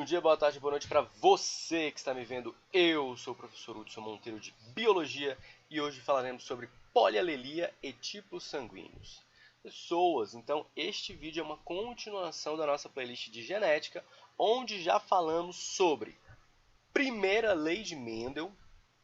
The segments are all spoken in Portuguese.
Bom dia, boa tarde, boa noite para você que está me vendo. Eu sou o professor Hudson Monteiro de Biologia e hoje falaremos sobre polialelia e tipos sanguíneos. Pessoas, então este vídeo é uma continuação da nossa playlist de genética, onde já falamos sobre primeira lei de Mendel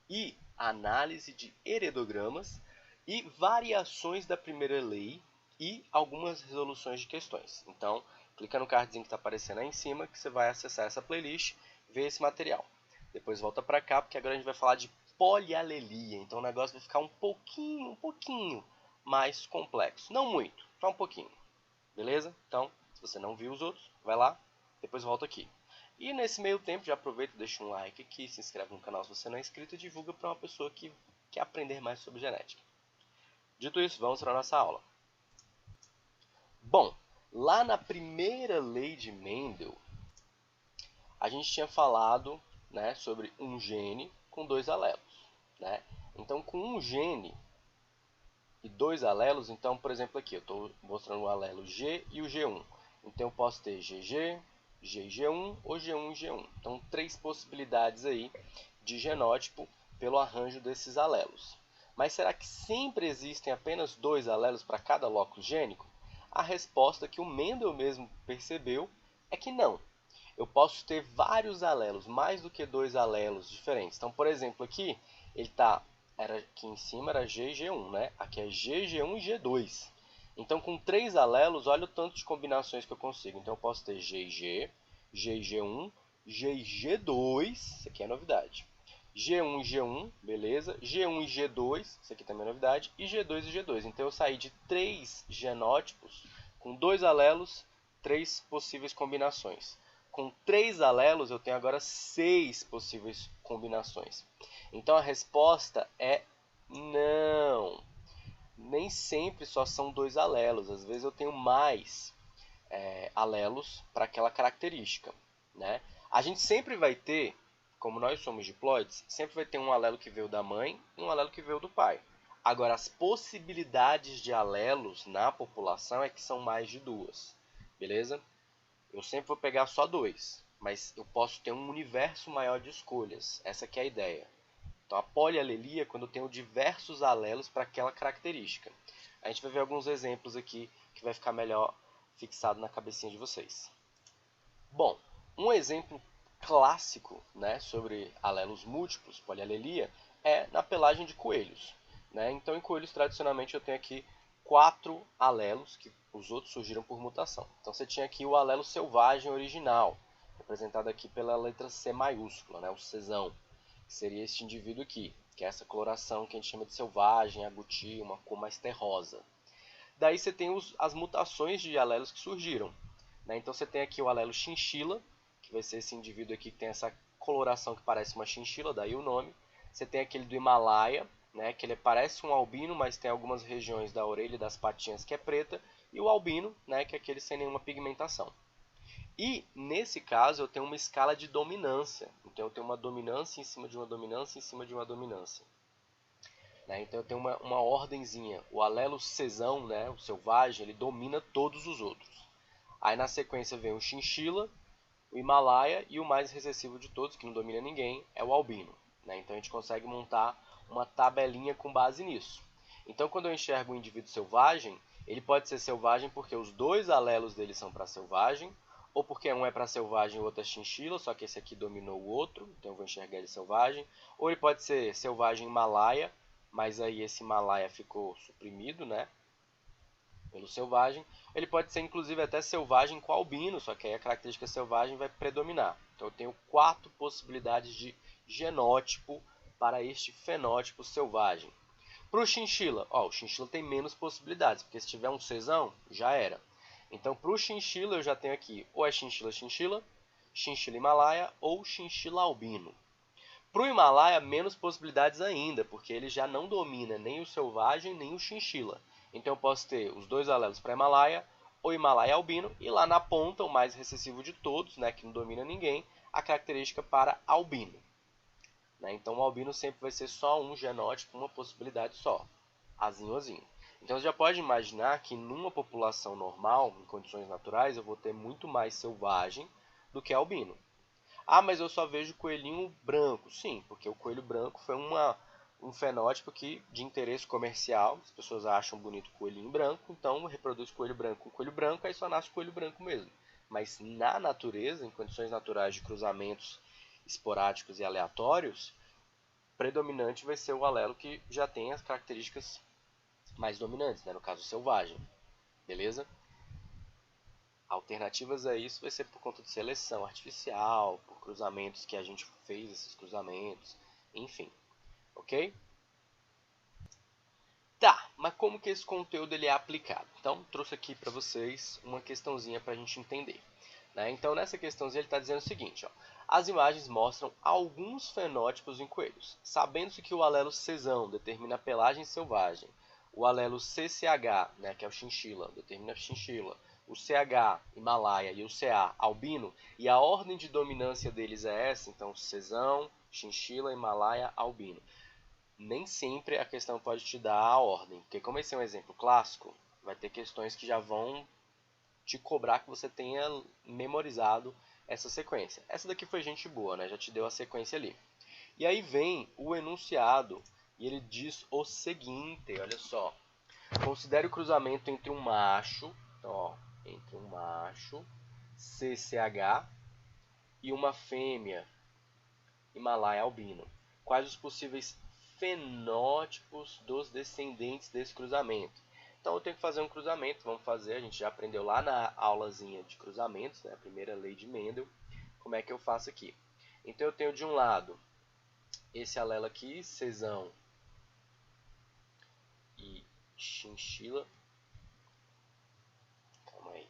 e análise de heredigramas e variações da primeira lei e algumas resoluções de questões. Então, clica no cardzinho que está aparecendo aí em cima que você vai acessar essa playlist, ver esse material. Depois volta para cá, porque agora a gente vai falar de polialelia. Então o negócio vai ficar um pouquinho mais complexo. Não muito, só um pouquinho. Beleza? Então, se você não viu os outros, vai lá, depois volta aqui. E nesse meio tempo, já aproveita e deixa um like aqui, se inscreve no canal se você não é inscrito e divulga para uma pessoa que quer aprender mais sobre genética. Dito isso, vamos para a nossa aula. Bom, lá na primeira lei de Mendel, a gente tinha falado, né, sobre um gene com dois alelos. Né? Então, com um gene e dois alelos, então, por exemplo, aqui eu estou mostrando o alelo G e o G1. Então, eu posso ter GG, GG1 ou G1 e G1. Então, três possibilidades aí de genótipo pelo arranjo desses alelos. Mas será que sempre existem apenas dois alelos para cada locus gênico? A resposta que o Mendel mesmo percebeu é que não. Eu posso ter vários alelos, mais do que dois alelos diferentes. Então, por exemplo, aqui aqui em cima era G e G1, né? Aqui é G, G1 e G2. Então, com três alelos, olha o tanto de combinações que eu consigo. Então, eu posso ter G e G, G e G1, G e G2, isso aqui é novidade. G1 e G1, beleza. G1 e G2, isso aqui também é novidade. E G2 e G2. Então, eu saí de três genótipos com dois alelos, três possíveis combinações. Com três alelos, eu tenho agora seis possíveis combinações. Então, a resposta é não. Nem sempre só são dois alelos. Às vezes, eu tenho mais alelos para aquela característica. Né? A gente sempre vai ter, como nós somos diploides, sempre vai ter um alelo que veio da mãe e um alelo que veio do pai. Agora, as possibilidades de alelos na população é que são mais de duas. Beleza? Eu sempre vou pegar só dois, mas eu posso ter um universo maior de escolhas. Essa que é a ideia. Então, a polialelia é quando eu tenho diversos alelos para aquela característica. A gente vai ver alguns exemplos aqui que vai ficar melhor fixado na cabecinha de vocês. Bom, um exemplo clássico, né, sobre alelos múltiplos, polialelia, é na pelagem de coelhos. Né? Então, em coelhos, tradicionalmente, eu tenho aqui 4 alelos, que os outros surgiram por mutação. Então, você tinha aqui o alelo selvagem original, representado aqui pela letra C maiúscula, né, o Czão, que seria este indivíduo aqui, que é essa coloração que a gente chama de selvagem, agouti, uma cor mais terrosa. Daí você tem as mutações de alelos que surgiram. Né? Então, você tem aqui o alelo chinchila, que vai ser esse indivíduo aqui que tem essa coloração que parece uma chinchila, daí o nome. Você tem aquele do Himalaia, né, que ele parece um albino, mas tem algumas regiões da orelha e das patinhas que é preta, e o albino, né, que é aquele sem nenhuma pigmentação. E, nesse caso, eu tenho uma escala de dominância. Então, eu tenho uma dominância em cima de uma dominância em cima de uma dominância. Né? Então, eu tenho uma ordenzinha. O alelo Czão, né, o selvagem, ele domina todos os outros. Aí, na sequência, vem o chinchila, o Himalaia e o mais recessivo de todos, que não domina ninguém, é o albino. Né? Então, a gente consegue montar uma tabelinha com base nisso. Então, quando eu enxergo um indivíduo selvagem, ele pode ser selvagem porque os dois alelos dele são para selvagem, ou porque um é para selvagem e o outro é chinchila, só que esse aqui dominou o outro, então eu vou enxergar ele selvagem. Ou ele pode ser selvagem Himalaia, mas aí esse Himalaia ficou suprimido, né, pelo selvagem. Ele pode ser inclusive até selvagem com albino, só que aí a característica selvagem vai predominar. Então eu tenho 4 possibilidades de genótipo para este fenótipo selvagem. Para o chinchila, o chinchila tem menos possibilidades, porque se tiver um Czão, já era. Então, para o chinchila, eu já tenho aqui ou é chinchila-chinchila, chinchila Himalaia ou chinchila albino. Para o Himalaia, menos possibilidades ainda, porque ele já não domina nem o selvagem nem o chinchila. Então, eu posso ter os dois alelos para Himalaia, ou Himalaia albino, e lá na ponta, o mais recessivo de todos, né, que não domina ninguém, a característica para albino. Né? Então, o albino sempre vai ser só um genótipo, uma possibilidade só, azinho, azinho. Então, você já pode imaginar que numa população normal, em condições naturais, eu vou ter muito mais selvagem do que albino. Ah, mas eu só vejo coelhinho branco. Sim, porque o coelho branco foi um fenótipo de interesse comercial. As pessoas acham bonito coelhinho branco, então reproduz coelho branco com coelho branco, aí só nasce coelho branco mesmo. Mas na natureza, em condições naturais de cruzamentos esporádicos e aleatórios, predominante vai ser o alelo que já tem as características mais dominantes, né? No caso selvagem. Beleza? Alternativas a isso vai ser por conta de seleção artificial, por cruzamentos que a gente fez, esses cruzamentos, enfim, ok? Tá, mas como que esse conteúdo ele é aplicado? Então, trouxe aqui para vocês uma questãozinha para a gente entender. Né? Então, nessa questãozinha ele está dizendo o seguinte, ó, as imagens mostram alguns fenótipos em coelhos. Sabendo-se que o alelo Czão determina a pelagem selvagem, o alelo CCH, né, que é o chinchila, determina a chinchila, o CH, Himalaia, e o CA, albino, e a ordem de dominância deles é essa, então Czão, chinchila, Himalaia, albino. Nem sempre a questão pode te dar a ordem, porque como esse é um exemplo clássico, vai ter questões que já vão te cobrar que você tenha memorizado essa sequência. Essa daqui foi gente boa, né? Já te deu a sequência ali. E aí vem o enunciado e ele diz o seguinte, olha só. Considere o cruzamento entre um macho, então, ó, entre um macho, CCH, e uma fêmea, Himalaia albino. Quais os possíveis fenótipos dos descendentes desse cruzamento? Então eu tenho que fazer um cruzamento, vamos fazer, a gente já aprendeu lá na aulazinha de cruzamentos, né, a primeira lei de Mendel, como é que eu faço aqui. Então eu tenho de um lado esse alelo aqui, Czão e chinchila. Calma aí.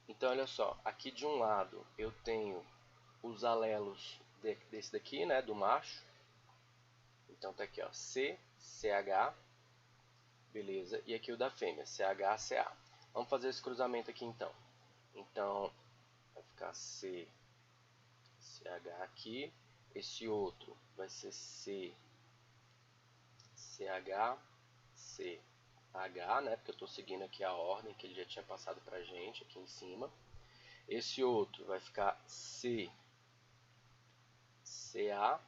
Então olha só, aqui de um lado eu tenho os alelos desse daqui, né, do macho. Então tá aqui, ó, C, CH, beleza, e aqui o da fêmea, CH, CA. Vamos fazer esse cruzamento aqui então. Então vai ficar C, CH aqui, esse outro vai ser C, CH, CH, né, porque eu estou seguindo aqui a ordem que ele já tinha passado pra gente aqui em cima. Esse outro vai ficar C, CA,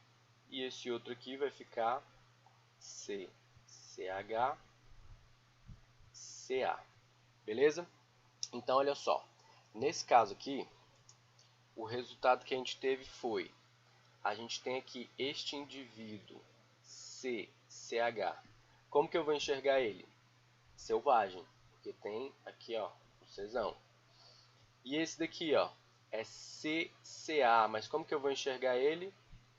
e esse outro aqui vai ficar C, CH, CA, beleza? Então, olha só, nesse caso aqui, o resultado que a gente teve foi, a gente tem aqui este indivíduo, CH. Como que eu vou enxergar ele? Selvagem, porque tem aqui, ó, o Czão. E esse daqui, ó, é CCA, mas como que eu vou enxergar ele?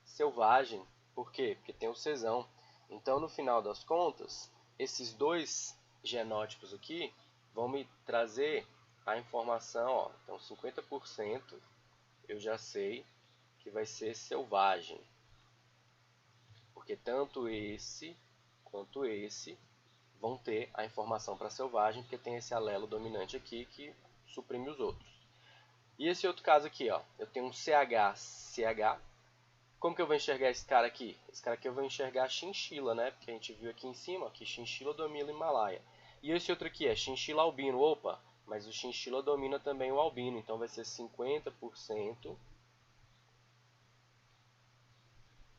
Selvagem, por quê? Porque tem o Czão. Então, no final das contas, esses dois genótipos aqui vão me trazer a informação, ó, então 50% eu já sei que vai ser selvagem. Porque tanto esse quanto esse vão ter a informação para selvagem, porque tem esse alelo dominante aqui que suprime os outros. E esse outro caso aqui, ó, eu tenho um CH. Como que eu vou enxergar esse cara aqui? Esse cara aqui eu vou enxergar a chinchila, né? Porque a gente viu aqui em cima que chinchila domina o Himalaia. E esse outro aqui é chinchila albino. Opa, mas o chinchila domina também o albino, então vai ser 50%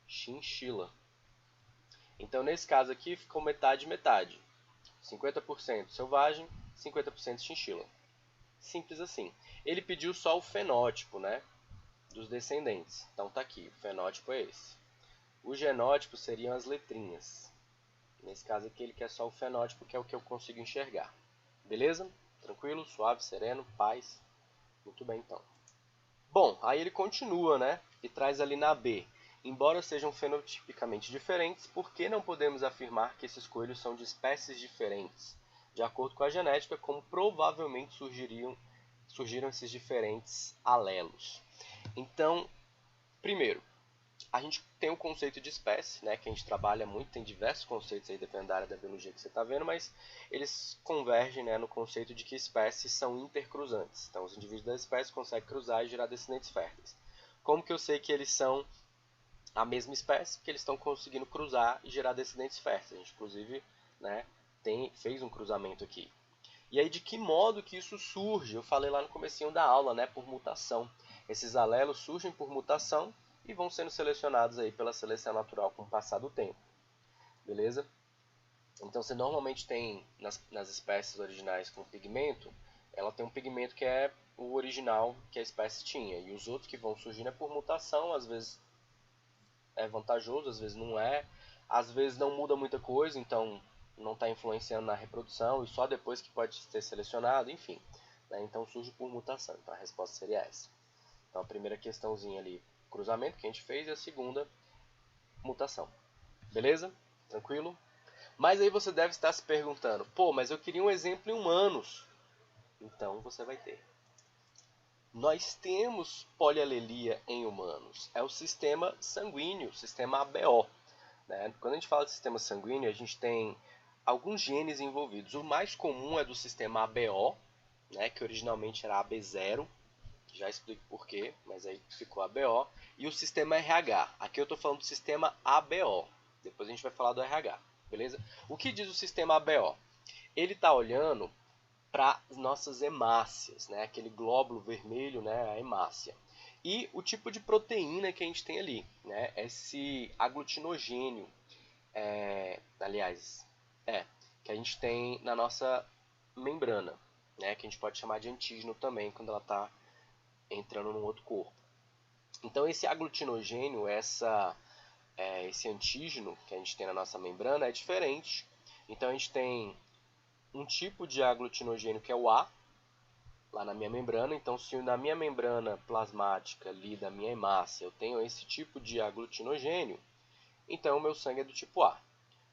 chinchila. Então nesse caso aqui ficou metade metade. 50% selvagem, 50% chinchila. Simples assim. Ele pediu só o fenótipo, né, dos descendentes. Então tá aqui, o fenótipo é esse. O genótipo seriam as letrinhas. Nesse caso aqui ele quer só o fenótipo, que é o que eu consigo enxergar. Beleza? Tranquilo, suave, sereno, paz. Muito bem então. Bom, aí ele continua, né? E traz ali na B. Embora sejam fenotipicamente diferentes, por que não podemos afirmar que esses coelhos são de espécies diferentes? De acordo com a genética, como provavelmente surgiram esses diferentes alelos. Então, primeiro, a gente tem o conceito de espécie, né, que a gente trabalha muito, tem diversos conceitos aí dependendo da área da biologia que você está vendo, mas eles convergem, né, no conceito de que espécies são intercruzantes. Então, os indivíduos da espécie conseguem cruzar e gerar descendentes férteis. Como que eu sei que eles são a mesma espécie? Porque eles estão conseguindo cruzar e gerar descendentes férteis. A gente, inclusive, né, fez um cruzamento aqui. E aí, de que modo que isso surge? Eu falei lá no comecinho da aula, né, por mutação. Esses alelos surgem por mutação e vão sendo selecionados aí pela seleção natural com o passar do tempo. Beleza? Então, você normalmente tem nas espécies originais com pigmento, ela tem um pigmento que é o original que a espécie tinha. E os outros que vão surgindo é por mutação, às vezes é vantajoso, às vezes não é. Às vezes não muda muita coisa, então não está influenciando na reprodução e só depois que pode ser selecionado, enfim. Né? Então surge por mutação. Então a resposta seria essa. Então a primeira questãozinha ali, cruzamento que a gente fez, e a segunda, mutação. Beleza? Tranquilo? Mas aí você deve estar se perguntando, pô, mas eu queria um exemplo em humanos. Então você vai ter. Nós temos polialelia em humanos. É o sistema sanguíneo, sistema ABO. Né? Quando a gente fala de sistema sanguíneo, a gente tem alguns genes envolvidos. O mais comum é do sistema ABO, né, que originalmente era AB0. Já explico por quê, mas aí ficou ABO. E o sistema RH. Aqui eu estou falando do sistema ABO. Depois a gente vai falar do RH. Beleza? O que diz o sistema ABO? Ele está olhando para as nossas hemácias, né? Aquele glóbulo vermelho, né? A hemácia. E o tipo de proteína que a gente tem ali, né? Esse aglutinogênio, que a gente tem na nossa membrana, né? Que a gente pode chamar de antígeno também, quando ela está entrando num outro corpo. Então, esse aglutinogênio, esse antígeno que a gente tem na nossa membrana é diferente. Então, a gente tem um tipo de aglutinogênio que é o A, lá na minha membrana. Então, se na minha membrana plasmática ali da minha hemácia eu tenho esse tipo de aglutinogênio, então o meu sangue é do tipo A.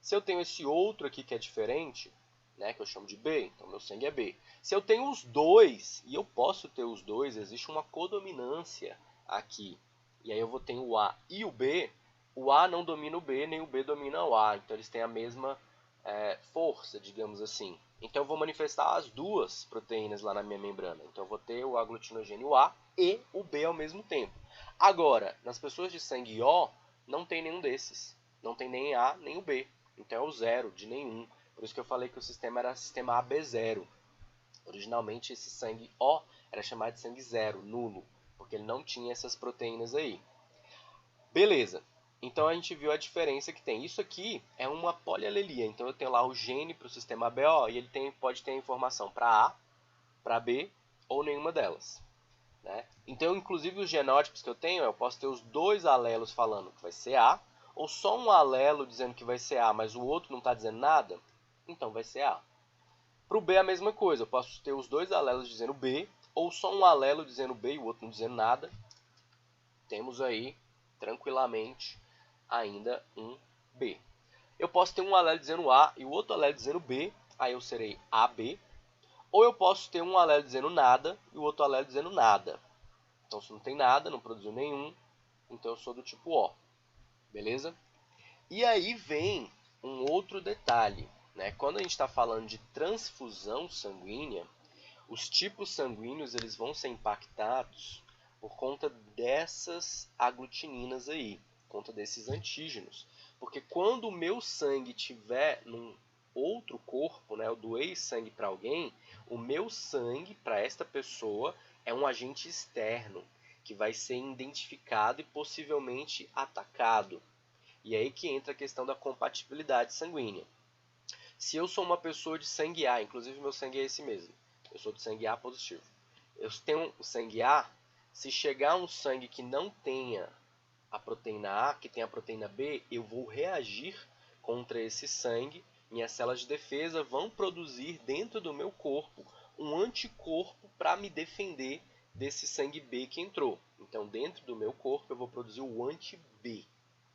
Se eu tenho esse outro aqui que é diferente, né, que eu chamo de B, então meu sangue é B. Se eu tenho os dois, e eu posso ter os dois, existe uma codominância aqui. E aí eu vou ter o A e o B. O A não domina o B, nem o B domina o A. Então eles têm a mesma força, digamos assim. Então eu vou manifestar as duas proteínas lá na minha membrana. Então eu vou ter o aglutinogênio A e o B ao mesmo tempo. Agora, nas pessoas de sangue O, não tem nenhum desses. Não tem nem A nem o B. Então é o zero de nenhum. Por isso que eu falei que o sistema era sistema AB0. Originalmente esse sangue O era chamado de sangue zero, nulo, porque ele não tinha essas proteínas aí. Beleza. Então a gente viu a diferença que tem. Isso aqui é uma polialelia. Então eu tenho lá o gene para o sistema ABO e ele pode ter informação para A, para B ou nenhuma delas. Né? Então, inclusive, os genótipos que eu tenho, eu posso ter os dois alelos falando que vai ser A, ou só um alelo dizendo que vai ser A, mas o outro não está dizendo nada, então vai ser A. Para o B é a mesma coisa, eu posso ter os dois alelos dizendo B, ou só um alelo dizendo B e o outro não dizendo nada. Temos aí, tranquilamente, ainda um B. Eu posso ter um alelo dizendo A e o outro alelo dizendo B, aí eu serei AB. Ou eu posso ter um alelo dizendo nada e o outro alelo dizendo nada. Então, se não tem nada, não produziu nenhum, então eu sou do tipo O. Beleza? E aí vem um outro detalhe. Né? Quando a gente está falando de transfusão sanguínea, os tipos sanguíneos eles vão ser impactados por conta dessas aglutininas aí, por conta desses antígenos. Porque quando o meu sangue estiver num outro corpo, né, eu doei sangue para alguém, o meu sangue para esta pessoa é um agente externo que vai ser identificado e possivelmente atacado. E aí que entra a questão da compatibilidade sanguínea. Se eu sou uma pessoa de sangue A, inclusive meu sangue é esse mesmo, eu sou de sangue A positivo. Eu tenho sangue A, se chegar um sangue que não tenha a proteína A, que tem a proteína B, eu vou reagir contra esse sangue. Minhas células de defesa vão produzir dentro do meu corpo um anticorpo para me defender desse sangue B que entrou. Então, dentro do meu corpo, eu vou produzir o anti-B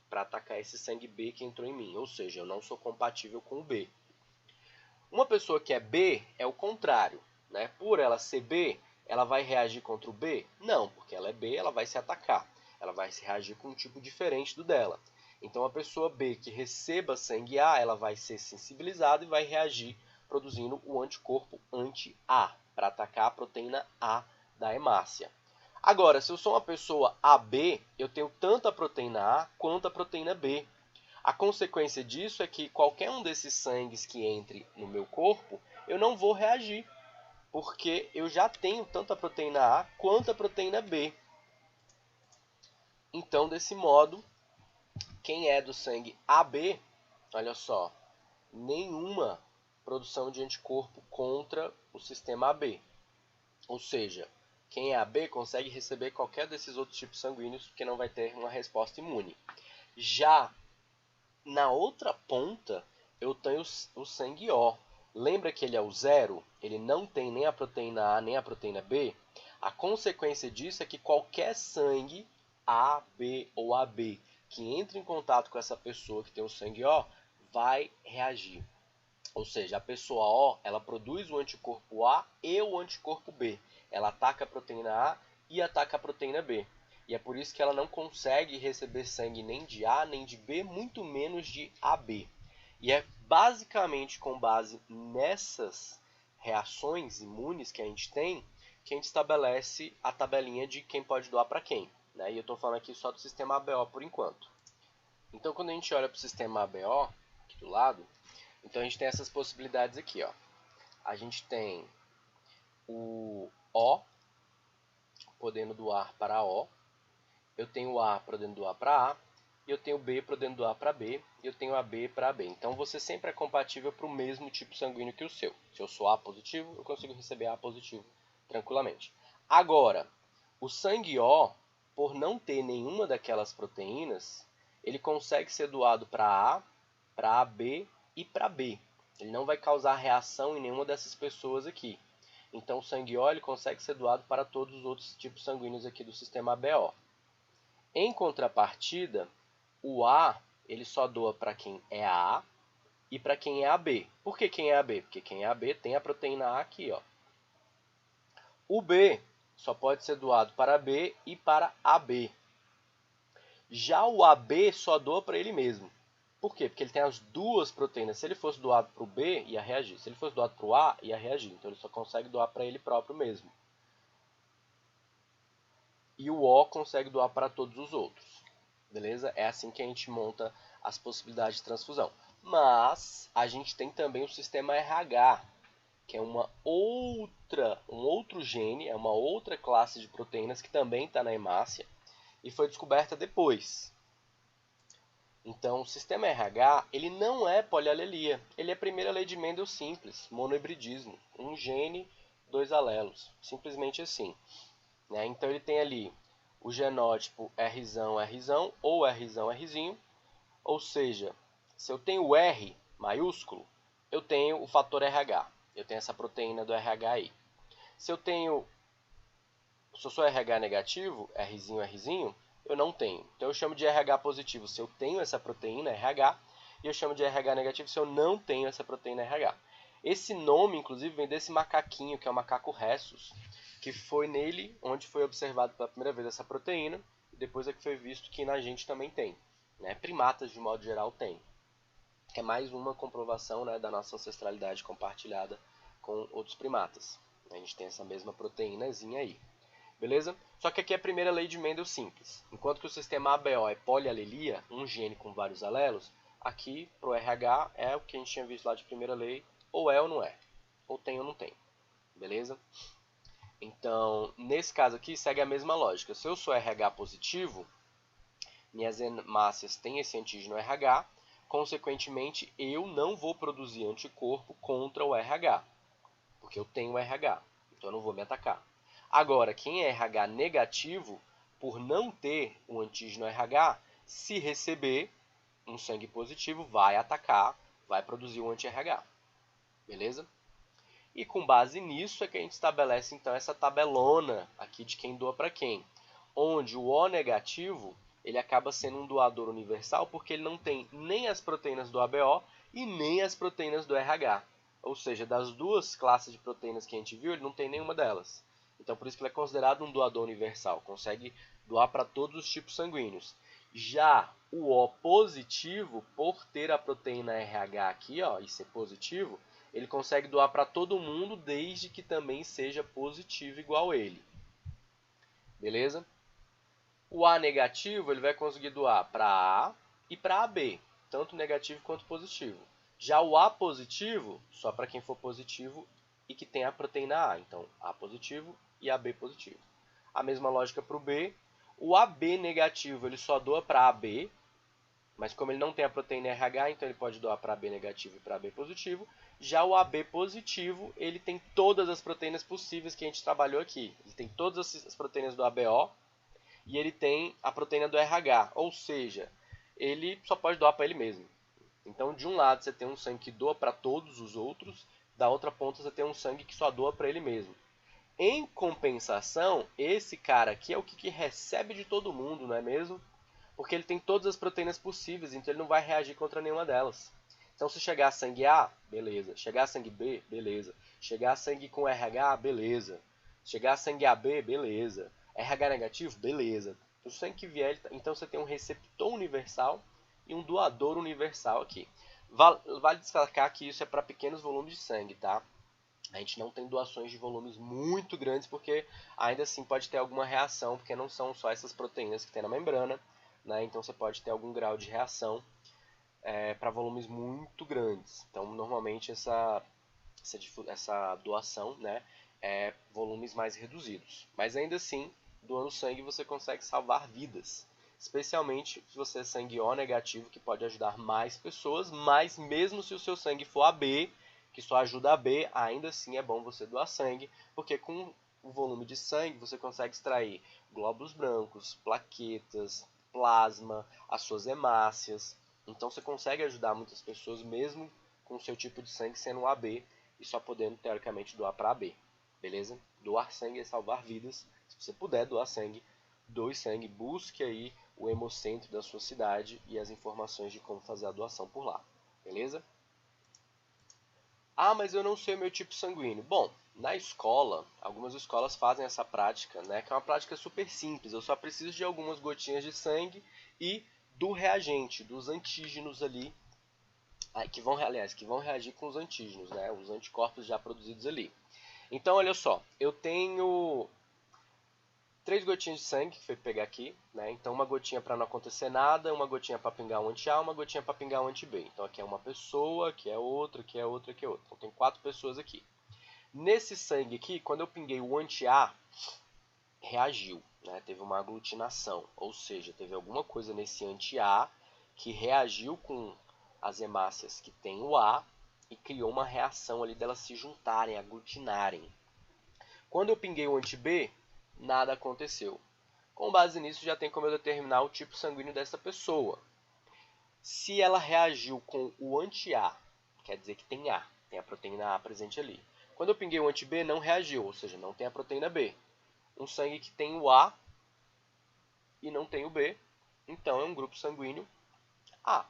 para atacar esse sangue B que entrou em mim. Ou seja, eu não sou compatível com o B. Uma pessoa que é B é o contrário. Né? Por ela ser B, ela vai reagir contra o B? Não, porque ela é B, ela vai se atacar. Ela vai se reagir com um tipo diferente do dela. Então, a pessoa B que receba sangue A, ela vai ser sensibilizada e vai reagir produzindo o anticorpo anti-A, para atacar a proteína A da hemácia. Agora, se eu sou uma pessoa AB, eu tenho tanto a proteína A quanto a proteína B. A consequência disso é que qualquer um desses sangues que entre no meu corpo, eu não vou reagir, porque eu já tenho tanto a proteína A quanto a proteína B. Então, desse modo, quem é do sangue AB, olha só, nenhuma produção de anticorpo contra o sistema AB. Ou seja, quem é AB consegue receber qualquer desses outros tipos sanguíneos porque não vai ter uma resposta imune. Já na outra ponta, eu tenho o sangue O. Lembra que ele é o zero? Ele não tem nem a proteína A nem a proteína B? A consequência disso é que qualquer sangue A, B ou AB que entre em contato com essa pessoa que tem o sangue O vai reagir. Ou seja, a pessoa O, ela produz o anticorpo A e o anticorpo B. Ela ataca a proteína A e ataca a proteína B. E é por isso que ela não consegue receber sangue nem de A, nem de B, muito menos de AB. E é basicamente com base nessas reações imunes que a gente tem, que a gente estabelece a tabelinha de quem pode doar para quem. Né? E eu estou falando aqui só do sistema ABO por enquanto. Então, quando a gente olha para o sistema ABO, aqui do lado, então a gente tem essas possibilidades aqui, ó. A gente tem o O podendo doar para O, eu tenho o A podendo doar para A, e eu tenho o B podendo doar para B, e eu tenho a B para B. Então você sempre é compatível para o mesmo tipo sanguíneo que o seu. Se eu sou A positivo, eu consigo receber A positivo tranquilamente. Agora, o sangue O, por não ter nenhuma daquelas proteínas, ele consegue ser doado para A, para AB e para B. Ele não vai causar reação em nenhuma dessas pessoas aqui. Então o sangue O ele consegue ser doado para todos os outros tipos sanguíneos aqui do sistema ABO. Em contrapartida, o A ele só doa para quem é A e para quem é AB. Por que quem é AB? Porque quem é AB tem a proteína A aqui, ó. O B só pode ser doado para B e para AB. Já o AB só doa para ele mesmo. Por quê? Porque ele tem as duas proteínas. Se ele fosse doado para o B, ia reagir. Se ele fosse doado para o A, ia reagir. Então ele só consegue doar para ele próprio mesmo. E o O consegue doar para todos os outros. Beleza? É assim que a gente monta as possibilidades de transfusão. Mas a gente tem também o sistema RH, que é um outro gene, é uma outra classe de proteínas que também está na hemácia e foi descoberta depois. Então, o sistema RH ele não é polialelia, ele é a primeira lei de Mendel simples, monohibridismo, um gene, dois alelos, simplesmente assim. Né? Então, ele tem ali o genótipo Rzão ou Rzinho, ou seja, se eu tenho o R maiúsculo, eu tenho o fator RH, eu tenho essa proteína do RH aí. Se eu sou RH negativo, Rzinho, eu não tenho. Então eu chamo de RH positivo se eu tenho essa proteína RH, e eu chamo de RH negativo se eu não tenho essa proteína RH. Esse nome, inclusive, vem desse macaquinho, que é o macaco Rhesus, que foi nele onde foi observado pela primeira vez essa proteína, e depois é que foi visto que na gente também tem. Né? Primatas, de modo geral, tem. É mais uma comprovação, né, da nossa ancestralidade compartilhada com outros primatas. A gente tem essa mesma proteínazinha aí. Beleza? Só que aqui é a primeira lei de Mendel simples. Enquanto que o sistema ABO é polialelia, um gene com vários alelos, aqui para o RH é o que a gente tinha visto lá de primeira lei, ou é ou não é, ou tem ou não tem. Beleza? Então, nesse caso aqui, segue a mesma lógica. Se eu sou RH positivo, minhas hemácias têm esse antígeno RH, consequentemente, eu não vou produzir anticorpo contra o RH, porque eu tenho RH, então eu não vou me atacar. Agora, quem é RH negativo, por não ter o antígeno RH, se receber um sangue positivo, vai atacar, vai produzir um anti-RH. Beleza? E com base nisso é que a gente estabelece então essa tabelona aqui de quem doa para quem. Onde o O negativo ele acaba sendo um doador universal porque ele não tem nem as proteínas do ABO e nem as proteínas do RH. Ou seja, das duas classes de proteínas que a gente viu, ele não tem nenhuma delas. Então, por isso que ele é considerado um doador universal. Consegue doar para todos os tipos sanguíneos. Já o O positivo, por ter a proteína RH aqui, ó, e ser positivo, ele consegue doar para todo mundo desde que também seja positivo igual ele. Beleza? O A negativo ele vai conseguir doar para A e para AB, tanto negativo quanto positivo. Já o A positivo, só para quem for positivo e que tem a proteína A. Então, A positivo e AB positivo. A mesma lógica para o B. O AB negativo ele só doa para AB, mas como ele não tem a proteína RH, então ele pode doar para AB negativo e para AB positivo. Já o AB positivo, ele tem todas as proteínas possíveis que a gente trabalhou aqui. Ele tem todas as proteínas do ABO e ele tem a proteína do RH, ou seja, ele só pode doar para ele mesmo. Então, de um lado você tem um sangue que doa para todos os outros, da outra ponta você tem um sangue que só doa para ele mesmo. Em compensação, esse cara aqui é o que recebe de todo mundo, não é mesmo? Porque ele tem todas as proteínas possíveis, então ele não vai reagir contra nenhuma delas. Então, se chegar sangue A, beleza. Chegar sangue B, beleza. Chegar sangue com RH, beleza. Chegar sangue AB, beleza. RH negativo, beleza. O sangue que vier, então você tem um receptor universal e um doador universal aqui. Vale destacar que isso é para pequenos volumes de sangue, tá? A gente não tem doações de volumes muito grandes porque ainda assim pode ter alguma reação, porque não são só essas proteínas que tem na membrana, né? Então você pode ter algum grau de reação para volumes muito grandes. Então normalmente essa doação, né, é volumes mais reduzidos. Mas ainda assim, doando sangue você consegue salvar vidas. Especialmente se você é sangue O negativo, que pode ajudar mais pessoas, mas mesmo se o seu sangue for AB, que só ajuda AB, ainda assim é bom você doar sangue, porque com o volume de sangue você consegue extrair glóbulos brancos, plaquetas, plasma, as suas hemácias. Então você consegue ajudar muitas pessoas mesmo com o seu tipo de sangue sendo AB e só podendo teoricamente doar para AB. Beleza? Doar sangue é salvar vidas. Se você puder doar sangue, doe sangue, busque aí o hemocentro da sua cidade e as informações de como fazer a doação por lá. Beleza? Ah, mas eu não sei o meu tipo sanguíneo. Bom, na escola, algumas escolas fazem essa prática, né? Que é uma prática super simples. Eu só preciso de algumas gotinhas de sangue e do reagente, dos antígenos ali, que vão reagir com os antígenos, né? Os anticorpos já produzidos ali. Então, olha só, eu tenho 3 gotinhas de sangue que foi pegar aqui, né? Então uma gotinha para não acontecer nada, uma gotinha para pingar um anti-A, uma gotinha para pingar um anti-B. Então aqui é uma pessoa, aqui é outra, aqui é outra, aqui é outra. Então tem 4 pessoas aqui. Nesse sangue aqui, quando eu pinguei o anti-A, reagiu, né? Teve uma aglutinação, ou seja, teve alguma coisa nesse anti-A que reagiu com as hemácias que tem o A e criou uma reação ali delas se juntarem, aglutinarem. Quando eu pinguei o anti-B, nada aconteceu. Com base nisso, já tem como eu determinar o tipo sanguíneo dessa pessoa. Se ela reagiu com o anti-A, quer dizer que tem A, tem a proteína A presente ali. Quando eu pinguei o anti-B, não reagiu, ou seja, não tem a proteína B. Um sangue que tem o A e não tem o B, então é um grupo sanguíneo A.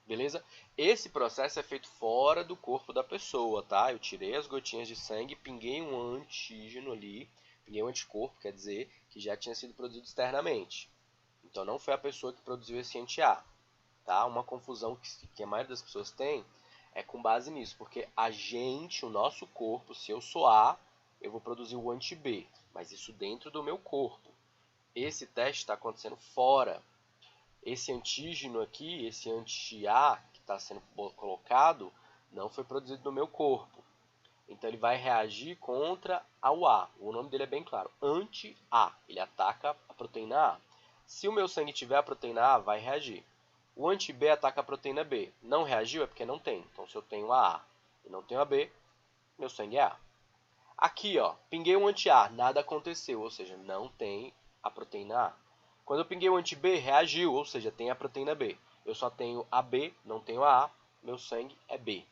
Beleza? Esse processo é feito fora do corpo da pessoa, tá? Eu tirei as gotinhas de sangue, pinguei um antígeno ali, pinguei um anticorpo, quer dizer, que já tinha sido produzido externamente. Então não foi a pessoa que produziu esse anti-A, tá? Uma confusão que a maioria das pessoas tem é com base nisso, porque a gente, o nosso corpo, se eu sou A, eu vou produzir o anti-B, mas isso dentro do meu corpo. Esse teste está acontecendo fora. Esse antígeno aqui, esse anti-A que está sendo colocado, não foi produzido no meu corpo. Então ele vai reagir contra ao A. O nome dele é bem claro, anti-A. Ele ataca a proteína A. Se o meu sangue tiver a proteína A, vai reagir. O anti-B ataca a proteína B. Não reagiu é porque não tem. Então se eu tenho a A e não tenho a B, meu sangue é A. Aqui, ó, pinguei um anti-A, nada aconteceu, ou seja, não tem a proteína A. Quando eu pinguei o anti-B, reagiu, ou seja, tem a proteína B. Eu só tenho a B, não tenho a A, meu sangue é B.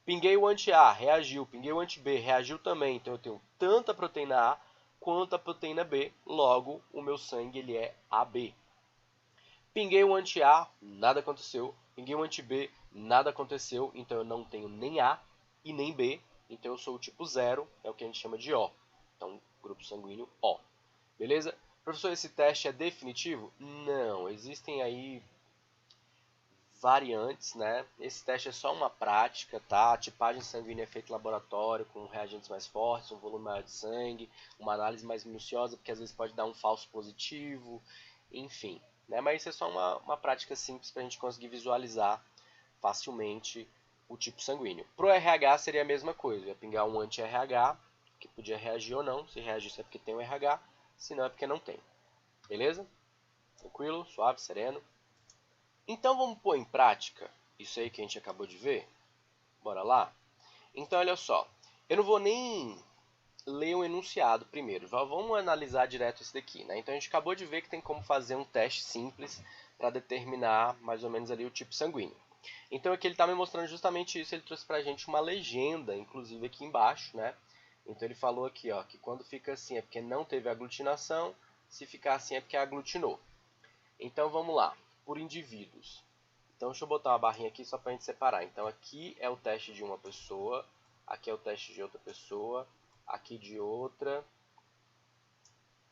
Pinguei o anti-A, reagiu. Pinguei o anti-B, reagiu também. Então eu tenho tanto a proteína A quanto a proteína B, logo o meu sangue ele é AB. Pinguei o anti-A, nada aconteceu. Pinguei o anti-B, nada aconteceu. Então eu não tenho nem A e nem B. Então eu sou o tipo 0, é o que a gente chama de O. Então, grupo sanguíneo O. Beleza? Professor, esse teste é definitivo? Não, existem aí variantes, né? Esse teste é só uma prática, tá? A tipagem sanguínea é feita em laboratório com reagentes mais fortes, um volume maior de sangue, uma análise mais minuciosa, porque às vezes pode dar um falso positivo, enfim. Né? Mas isso é só uma prática simples para a gente conseguir visualizar facilmente o tipo sanguíneo. Para o RH seria a mesma coisa, ia pingar um anti-RH, que podia reagir ou não, se reagisse é porque tem o RH, se não é porque não tem. Beleza? Tranquilo, suave, sereno. Então vamos pôr em prática isso aí que a gente acabou de ver? Bora lá? Então olha só, eu não vou nem ler o enunciado primeiro, vamos analisar direto isso daqui, né? Então a gente acabou de ver que tem como fazer um teste simples para determinar mais ou menos ali o tipo sanguíneo. Então aqui ele está me mostrando justamente isso, ele trouxe para a gente uma legenda, inclusive aqui embaixo, né? Então ele falou aqui, ó, que quando fica assim é porque não teve aglutinação, se ficar assim é porque aglutinou. Então vamos lá, por indivíduos. Então deixa eu botar uma barrinha aqui só para a gente separar. Então aqui é o teste de uma pessoa, aqui é o teste de outra pessoa, aqui de outra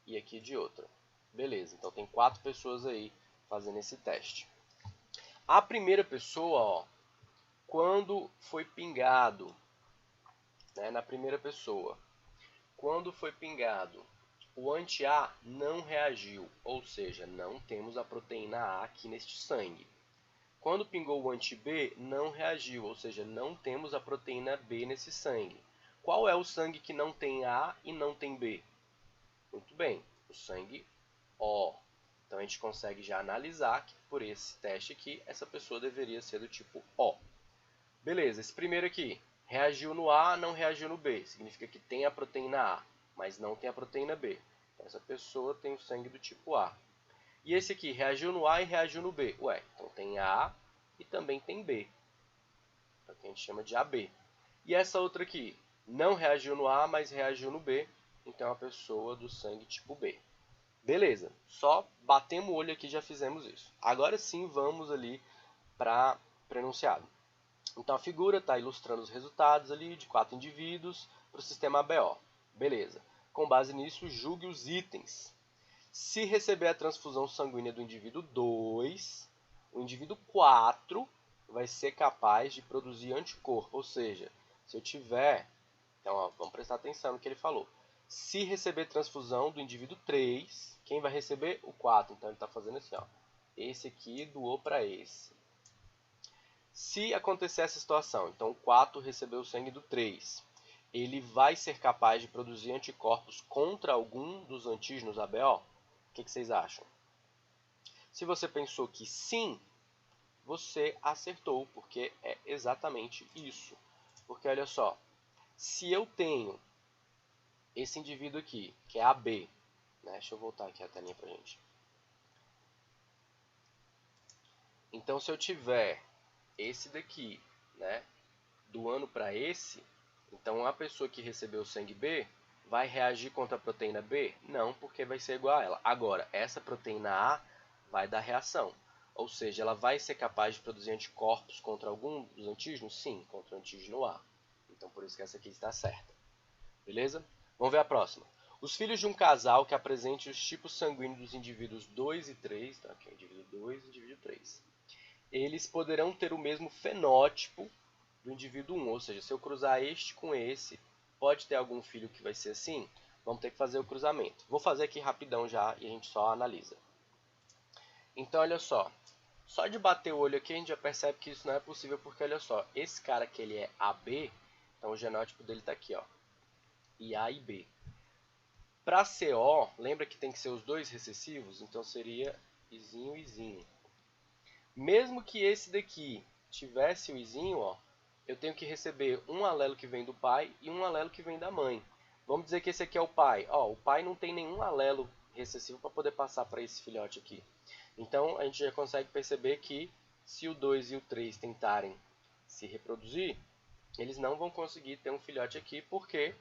e aqui de outra. Beleza, então tem 4 pessoas aí fazendo esse teste. A primeira pessoa, ó, quando foi pingado, né, na primeira pessoa, quando foi pingado, o anti-A não reagiu, ou seja, não temos a proteína A aqui neste sangue. Quando pingou o anti-B, não reagiu, ou seja, não temos a proteína B nesse sangue. Qual é o sangue que não tem A e não tem B? Muito bem, o sangue O. Então a gente consegue já analisar que por esse teste aqui, essa pessoa deveria ser do tipo O. Beleza, esse primeiro aqui, reagiu no A, não reagiu no B. Significa que tem a proteína A, mas não tem a proteína B. Então essa pessoa tem o sangue do tipo A. E esse aqui, reagiu no A e reagiu no B. Ué, então tem A e também tem B. É o que a gente chama de AB. E essa outra aqui, não reagiu no A, mas reagiu no B. Então é uma pessoa do sangue tipo B. Beleza, só batemos o olho aqui e já fizemos isso. Agora sim vamos ali para o enunciado. Então a figura está ilustrando os resultados ali de 4 indivíduos para o sistema ABO. Beleza. Com base nisso, julgue os itens. Se receber a transfusão sanguínea do indivíduo 2, o indivíduo 4 vai ser capaz de produzir anticorpo. Ou seja, se eu tiver... Então, ó, vamos prestar atenção no que ele falou. Se receber transfusão do indivíduo 3, quem vai receber? O 4. Então, ele está fazendo assim, ó. Esse aqui doou para esse. Se acontecer essa situação, então o 4 recebeu o sangue do 3, ele vai ser capaz de produzir anticorpos contra algum dos antígenos ABO? O que vocês acham? Se você pensou que sim, você acertou, porque é exatamente isso. Porque olha só, se eu tenho esse indivíduo aqui, que é AB, né? Deixa eu voltar aqui a telinha pra gente. Então se eu tiver esse daqui, né, doando para esse, então a pessoa que recebeu o sangue B vai reagir contra a proteína B? Não, porque vai ser igual a ela. Agora, essa proteína A vai dar reação. Ou seja, ela vai ser capaz de produzir anticorpos contra algum dos antígenos? Sim, contra o antígeno A. Então, por isso que essa aqui está certa. Beleza? Vamos ver a próxima. Os filhos de um casal que apresente os tipos sanguíneos dos indivíduos 2 e 3, tá? Aqui é indivíduo 2 e indivíduo 3. Eles poderão ter o mesmo fenótipo do indivíduo 1, ou seja, se eu cruzar este com esse, pode ter algum filho que vai ser assim? Vamos ter que fazer o cruzamento. Vou fazer aqui rapidão já e a gente só analisa. Então, olha só de bater o olho aqui a gente já percebe que isso não é possível, porque olha só, esse cara aqui ele é AB, então o genótipo dele está aqui, ó, e A e B. Para CO, lembra que tem que ser os dois recessivos? Então seria Izinho e Izinho. Mesmo que esse daqui tivesse o Izinho, ó, eu tenho que receber um alelo que vem do pai e um alelo que vem da mãe. Vamos dizer que esse aqui é o pai. Ó, o pai não tem nenhum alelo recessivo para poder passar para esse filhote aqui. Então, a gente já consegue perceber que se o 2 e o 3 tentarem se reproduzir, eles não vão conseguir ter um filhote aqui, porque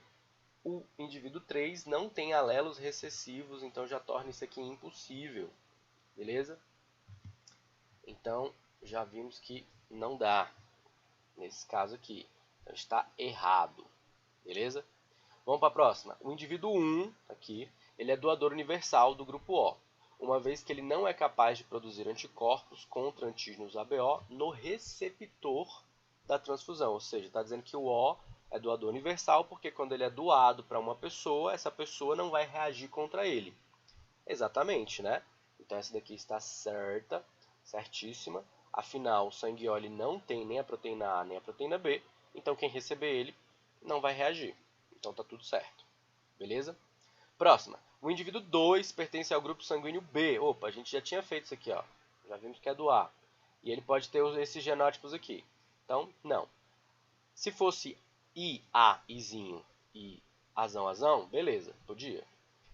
o indivíduo 3 não tem alelos recessivos, então já torna isso aqui impossível. Beleza? Então, já vimos que não dá nesse caso aqui. Então, está errado. Beleza? Vamos para a próxima. O indivíduo 1, aqui, ele é doador universal do grupo O, uma vez que ele não é capaz de produzir anticorpos contra antígenos ABO no receptor da transfusão. Ou seja, está dizendo que o O é doador universal porque quando ele é doado para uma pessoa, essa pessoa não vai reagir contra ele. Exatamente, né? Então essa daqui está certa, certíssima. Afinal, o sangue O não tem nem a proteína A nem a proteína B, então quem receber ele não vai reagir. Então tá tudo certo. Beleza? Próxima. O indivíduo 2 pertence ao grupo sanguíneo B. Opa, a gente já tinha feito isso aqui, ó. Já vimos que é do A. E ele pode ter esses genótipos aqui. Então, não. Se fosse I, A, Izinho e Azão, Azão, beleza, podia.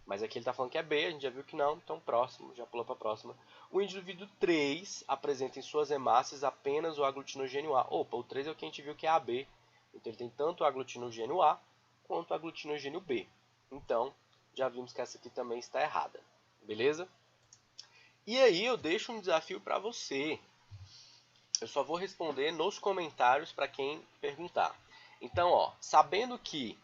Mas aqui ele está falando que é B, a gente já viu que não, então próximo, já pulou para a próxima. O indivíduo 3 apresenta em suas hemácias apenas o aglutinogênio A. Opa, o 3 é o que a gente viu que é AB. Então ele tem tanto o aglutinogênio A quanto o aglutinogênio B. Então, já vimos que essa aqui também está errada. Beleza? E aí eu deixo um desafio para você. Eu só vou responder nos comentários para quem perguntar. Então, ó, sabendo que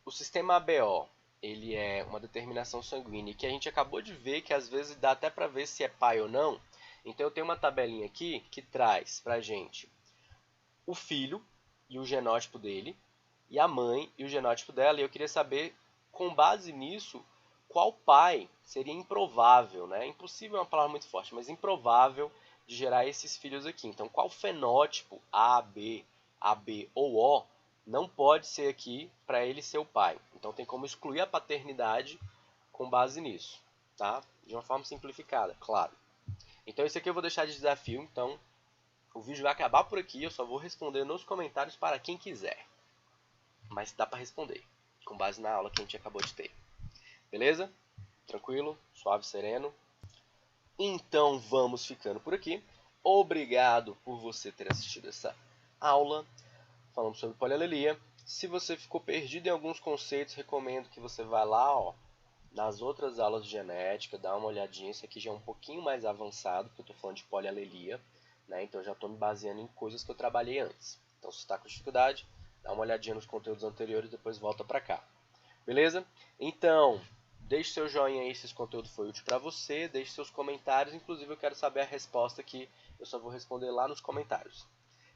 o sistema ABO ele é uma determinação sanguínea que a gente acabou de ver que às vezes dá até para ver se é pai ou não. Então eu tenho uma tabelinha aqui que traz para a gente o filho e o genótipo dele, e a mãe e o genótipo dela. E eu queria saber, com base nisso, qual pai seria improvável, né? Impossível é uma palavra muito forte, mas improvável de gerar esses filhos aqui. Então, qual fenótipo A, B ou O não pode ser aqui para ele ser o pai. Então, tem como excluir a paternidade com base nisso, tá? De uma forma simplificada, claro. Então, esse aqui eu vou deixar de desafio. Então, o vídeo vai acabar por aqui. Eu só vou responder nos comentários para quem quiser. Mas dá para responder, com base na aula que a gente acabou de ter. Beleza? Tranquilo? Suave, sereno? Então vamos ficando por aqui. Obrigado por você ter assistido essa aula falando sobre polialelia. Se você ficou perdido em alguns conceitos, recomendo que você vá lá, ó, nas outras aulas de genética, dá uma olhadinha. Isso aqui já é um pouquinho mais avançado, porque eu estou falando de polialelia, né? Então eu já estou me baseando em coisas que eu trabalhei antes. Então se está com dificuldade, dá uma olhadinha nos conteúdos anteriores e depois volta para cá. Beleza? Então, deixe seu joinha aí se esse conteúdo foi útil para você, deixe seus comentários, inclusive eu quero saber a resposta que eu só vou responder lá nos comentários.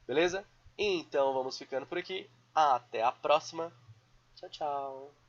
Beleza? Então vamos ficando por aqui. Até a próxima. Tchau, tchau.